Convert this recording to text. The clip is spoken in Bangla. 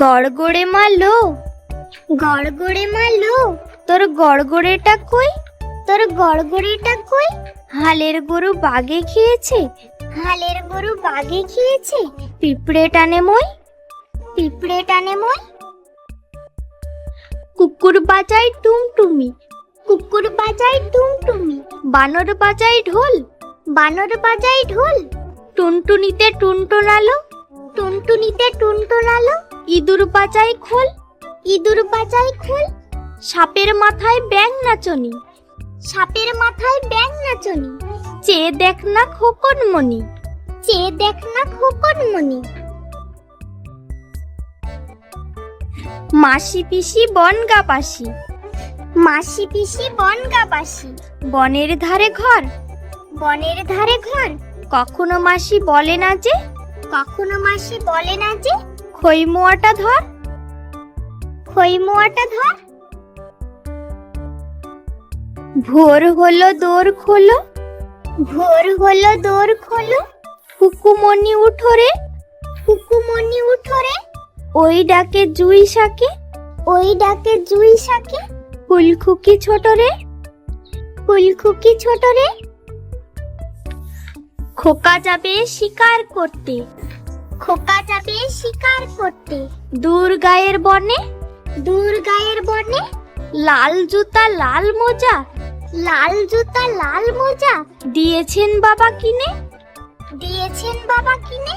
গড়গড়ে মালো, গড়গড়ে মালো, তোর গড়গড়েটা কই? তোর গড়গড়েটা কই? হালের গরু বাগে খেয়েছে, হালের গরু বাগে খেয়েছে। পিঁপড়ে টানে মই, পিঁপড়ে টানে মই। কুকুর বাজায় টুমটুমি, কুকুর বাজায় টুমটুমি। বানর বাজায় ঢোল, বানর বাজায় ঢোল। টুনটুনিতে টুনটুনালো, টুনটুনিতে টুনটুনালো। ইঁদুর বাজায় খোল, ইঁদুর বাজায় খোল। সাপের মাথায় ব্যাঙ নাচনি, সাপের মাথায় ব্যাঙ নাচনি। চেয়ে দেখ না খোকন মনি, চেয়ে দেখ না খোকন মনি। মাসি পিসি বনগা পাশি, মাসি পিসি বনগা পাশি। বনের ধারে ঘর, বনের ধারে ঘর। কখনো মাসি বলে না যে, কখনো মাসি বলে না যে। খই মোয়াটা ধর, খই মোয়াটা ধর। ভোর হলো দোর খোলো, ভোর হলো দোর খোলো। ফুকুমনি উঠো রে, ফুকুমনি উঠো রে। ওই ডাকে জুই শাকে, ওই ডাকে জুই শাকে। ফুলখুকি ছোট রে, ফুলখুকি ছোট রে। খোকা যাবে শিকার করতে, খোকা যাবে শিকার করতে। দূর গায়ের বনে, দূর গায়ের বনে। লাল জুতা লাল মোজা, লাল জুতা লাল মোজা। দিয়েছেন বাবা কিনে, দিয়েছেন বাবা কিনে।